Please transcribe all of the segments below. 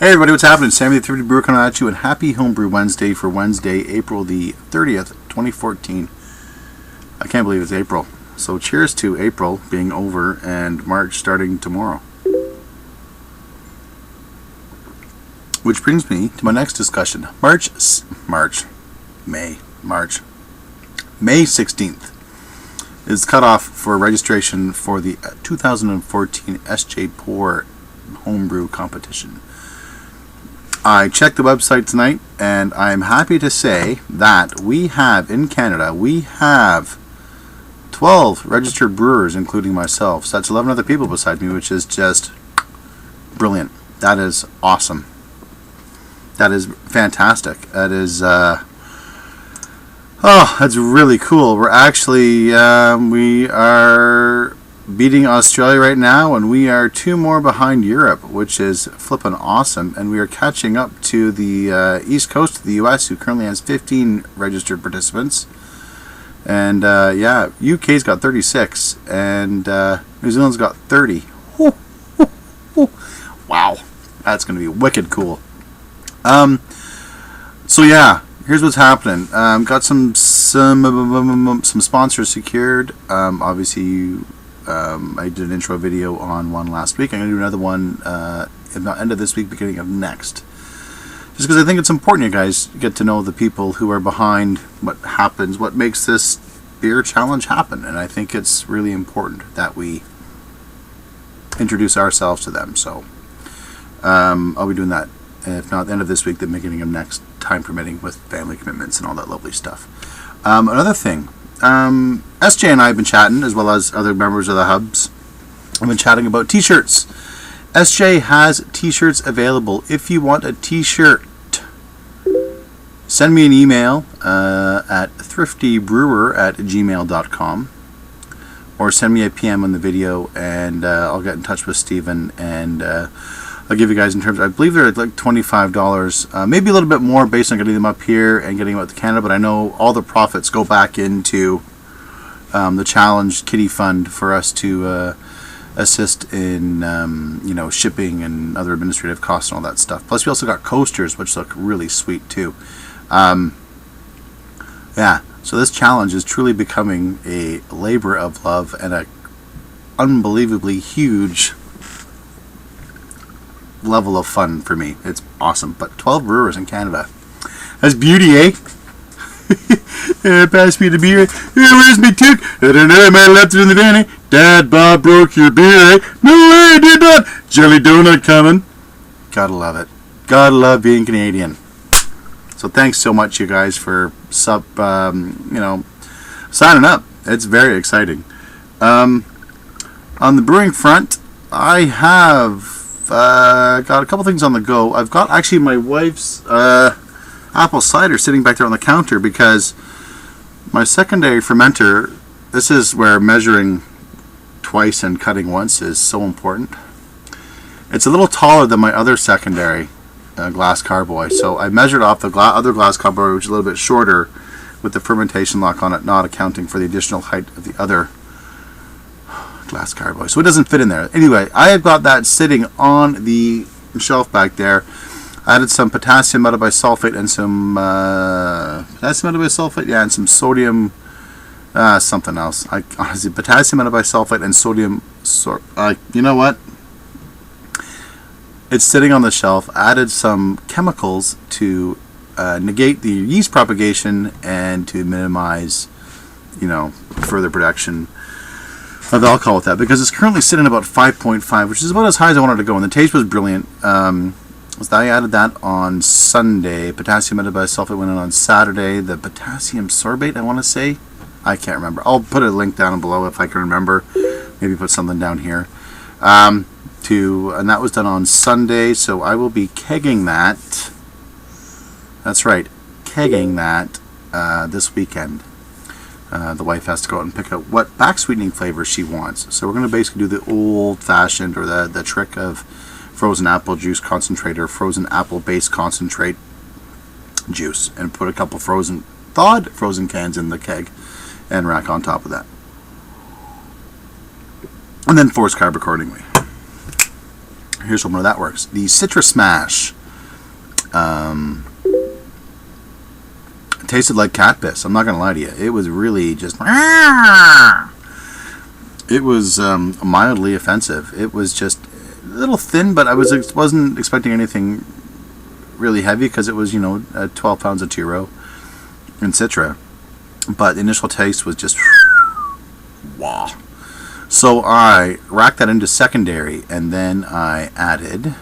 Hey everybody, what's happening? Sammy the Thrifty Brewer coming at you, and happy Homebrew Wednesday for Wednesday, April the 30th, 2014. I can't believe it's April. So cheers to April being over and March starting tomorrow. Which brings me to my next discussion. May 16th is cut off for registration for the 2014 SJ Pour Homebrew competition. I checked the website tonight, and I'm happy to say that we have, in Canada, 12 registered brewers, including myself. So that's 11 other people beside me, which is just brilliant. That is awesome. That is fantastic. That is, that's really cool. We're actually, we are beating Australia right now, and we are 2 more behind Europe, which is flippin' awesome. And we are catching up to the east coast of the US, who currently has 15 registered participants. And yeah, UK's got 36, and New Zealand's got 30. Wow, that's going to be wicked cool. So yeah, here's what's happening. Got some sponsors secured. Obviously, I did an intro video on one last week. I'm going to do another one, if not end of this week, beginning of next. Just because I think it's important you guys get to know the people who are behind what happens, what makes this beer challenge happen. And I think it's really important that we introduce ourselves to them. So I'll be doing that, if not at the end of this week, the beginning of next, time permitting, with family commitments and all that lovely stuff. Another thing. SJ and I have been chatting, as well as other members of the Hubs. I've been chatting about t-shirts. SJ has t-shirts available. If you want a t-shirt, send me an email at thriftybrewer@gmail.com, or send me a PM on the video, and I'll get in touch with Steven, and I'll give you guys, in terms, I believe they're like $25, maybe a little bit more based on getting them up here and getting them out to Canada, but I know all the profits go back into the challenge kitty fund for us to assist in shipping and other administrative costs and all that stuff. Plus we also got coasters, which look really sweet too. Yeah, so this challenge is truly becoming a labor of love and a unbelievably huge level of fun for me. It's awesome. But 12 brewers in Canada. That's beauty, eh? Pass me the beer. Where's me took? I don't know, man, left it in the van. Dad, Bob broke your beer, eh? No way, I did not. Jelly donut coming. Gotta love it. Gotta love being Canadian. So thanks so much, you guys, for signing up. It's very exciting. On the brewing front, I have got a couple things on the go. I've got actually my wife's apple cider sitting back there on the counter, because my secondary fermenter, this is where measuring twice and cutting once is so important. It's a little taller than my other secondary glass carboy, so I measured off the other glass carboy, which is a little bit shorter, with the fermentation lock on it, not accounting for the additional height of the other glass carboy, so it doesn't fit in there. Anyway, I have got that sitting on the shelf back there. I added some potassium metabisulfate and some and some sodium something else. Honestly, potassium metabisulfate and sodium. You know what? It's sitting on the shelf. Added some chemicals to negate the yeast propagation and to minimize, further production of alcohol with that, because it's currently sitting about 5.5, which is about as high as I wanted to go, and the taste was brilliant. So I added that on Sunday. Potassium metabisulfate went in on Saturday. The potassium sorbate, I want to say, I can't remember. I'll put a link down below if I can remember. Maybe put something down here. And that was done on Sunday, so I will be kegging that. That's right, kegging that this weekend. The wife has to go out and pick out what back sweetening flavor she wants. So we're going to basically do the old-fashioned, or the trick of frozen apple juice concentrate, or frozen apple base concentrate juice, and put a couple thawed frozen cans in the keg and rack on top of that. And then force carb accordingly. Here's one where that works. The Citra Smash. It tasted like cat piss. I'm not going to lie to you. It was really just... It was mildly offensive. It was just a little thin, but I wasn't expecting anything really heavy because it was, 12 pounds of two-row in Citra. But the initial taste was just... wow. So I racked that into secondary, and then I added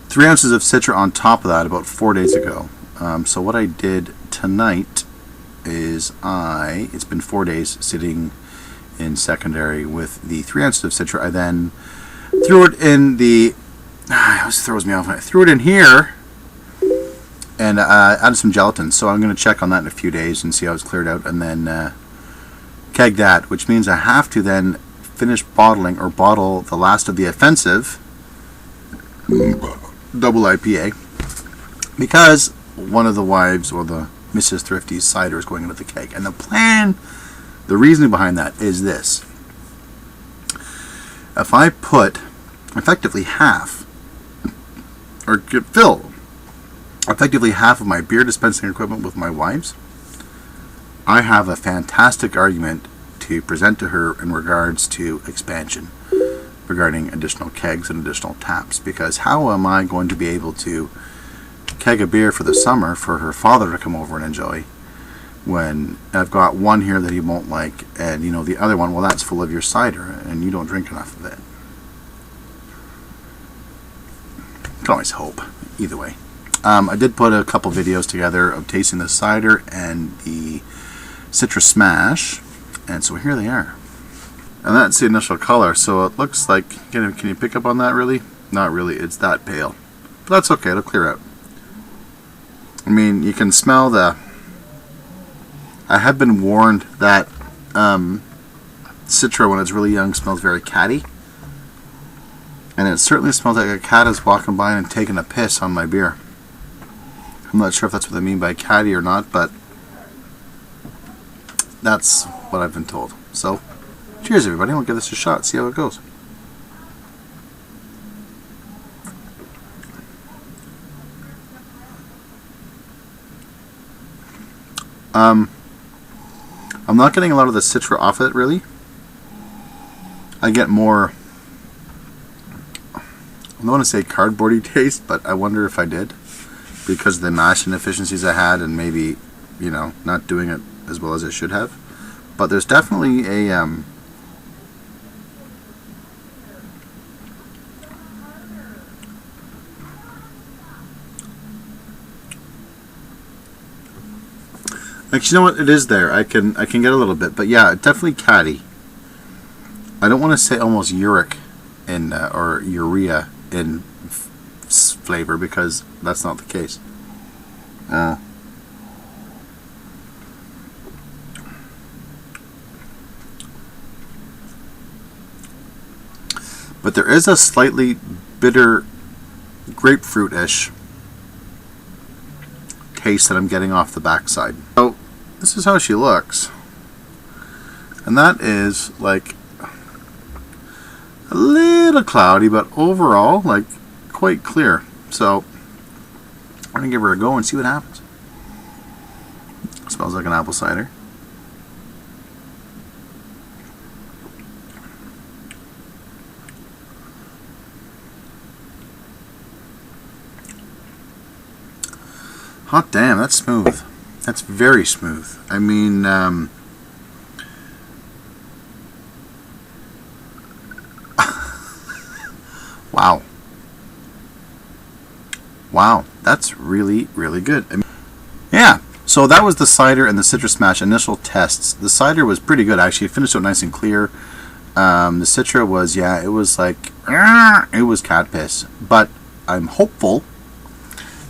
3 ounces of Citra on top of that about 4 days ago. So what I did tonight is it's been 4 days sitting in secondary with the 3 ounces of Citra. I then threw it in the... it always throws me off. I threw it in here and added some gelatin. So I'm going to check on that in a few days and see how it's cleared out, and then keg that, which means I have to then finish bottling or bottle the last of the offensive double IPA, because one of the wives, or the Mrs. Thrifty's cider, is going into the keg. And the reasoning behind that is this: if I put effectively half, or fill effectively half of my beer dispensing equipment with my wife's, I have a fantastic argument to present to her in regards to expansion, regarding additional kegs and additional taps. Because how am I going to be able to keg a beer for the summer for her father to come over and enjoy when I've got one here that he won't like, and the other one, well, that's full of your cider and you don't drink enough of it. You can always hope. Either way, I did put a couple videos together of tasting the cider and the Citra Smash, and so here they are. And that's the initial color, so it looks like, can you pick up on that really? Not really, it's that pale. But that's okay, it'll clear out. I mean, you can smell I have been warned that Citra, when it's really young, smells very catty. And it certainly smells like a cat is walking by and taking a piss on my beer. I'm not sure if that's what they mean by catty or not, but that's what I've been told. So, cheers everybody, we'll give this a shot, see how it goes. I'm not getting a lot of the Citra off it, really. I get more, I don't want to say cardboardy taste, but I wonder if I did, because of the mash inefficiencies I had, and maybe, not doing it as well as I should have. But there's definitely a actually, you know what, it is there. I can get a little bit, but yeah, definitely catty. I don't want to say almost uric in or urea in flavor, because that's not the case. But there is a slightly bitter grapefruit-ish taste that I'm getting off the backside. So this is how she looks, and that is like a little cloudy, but overall like quite clear. So I'm gonna give her a go and see what happens. Smells like an apple cider. Hot damn, that's smooth. That's very smooth. I mean, wow. Wow, that's really, really good. I mean, yeah, so that was the cider and the Citra Smash initial tests. The cider was pretty good, actually. It finished out nice and clear. The Citra was, yeah, it was like, it was cat piss. But I'm hopeful.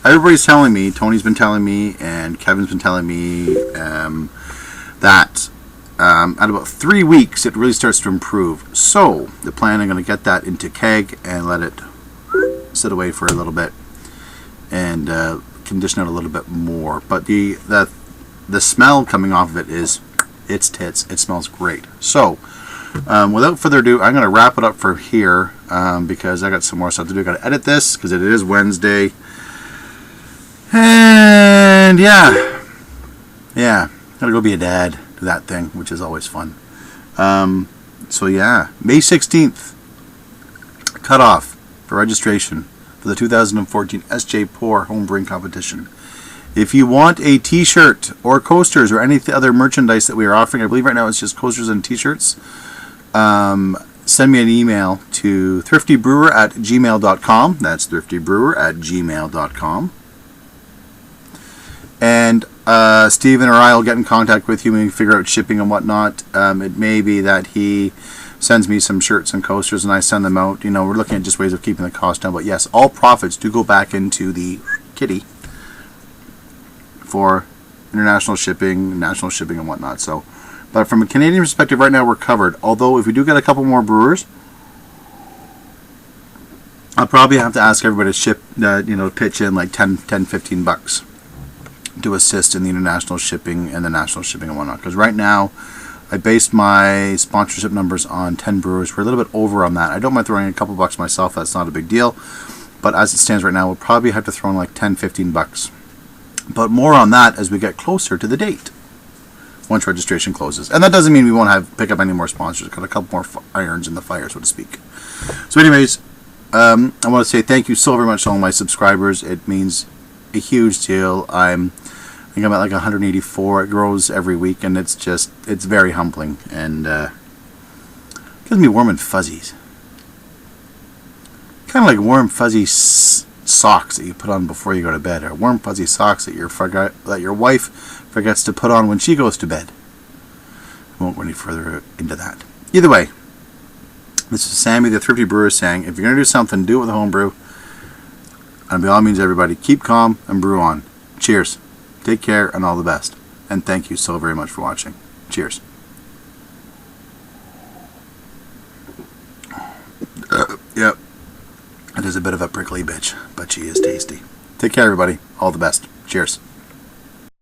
Everybody's telling me, Tony's been telling me, and Kevin's been telling me that at about 3 weeks it really starts to improve. So the plan, I'm going to get that into keg and let it sit away for a little bit and condition it a little bit more. But the smell coming off of it is, it's tits. It smells great. So Without further ado, I'm going to wrap it up for here because I got some more stuff to do. Got to edit this because it is Wednesday. And yeah, gotta go be a dad to that thing, which is always fun. So yeah, May 16th, cutoff for registration for the 2014 SJ Pour Homebrewing Competition. If you want a t-shirt or coasters or any other merchandise that we are offering, I believe right now it's just coasters and t-shirts, send me an email to thriftybrewer@gmail.com. That's thriftybrewer@gmail.com. And Steven or I will get in contact with you and we figure out shipping and whatnot. It may be that he sends me some shirts and coasters and I send them out. You know, we're looking at just ways of keeping the cost down. But yes, all profits do go back into the kitty for international shipping, national shipping and whatnot. So, but from a Canadian perspective, right now we're covered. Although if we do get a couple more brewers, I'll probably have to ask everybody to ship, pitch in like 10, 15 bucks to assist in the international shipping and the national shipping and whatnot. Because right now, I based my sponsorship numbers on 10 brewers. We're a little bit over on that. I don't mind throwing in a couple bucks myself. That's not a big deal. But as it stands right now, we'll probably have to throw in like 10, 15 bucks. But more on that as we get closer to the date, once registration closes. And that doesn't mean we won't pick up any more sponsors. Got a couple more irons in the fire, so to speak. So anyways, I want to say thank you so very much to all my subscribers. It means a huge deal. I think I'm at like 184. It grows every week, and it's very humbling, and gives me warm and fuzzies. Kind of like warm fuzzy socks that you put on before you go to bed, or warm fuzzy socks that your wife forgets to put on when she goes to bed. I won't go any further into that. Either way, this is Sammy, the Thrifty Brewer, saying, if you're going to do something, do it with a homebrew. And by all means, everybody, keep calm and brew on. Cheers. Take care and all the best. And thank you so very much for watching. Cheers. Yep. It is a bit of a prickly bitch, but she is tasty. Take care, everybody. All the best. Cheers.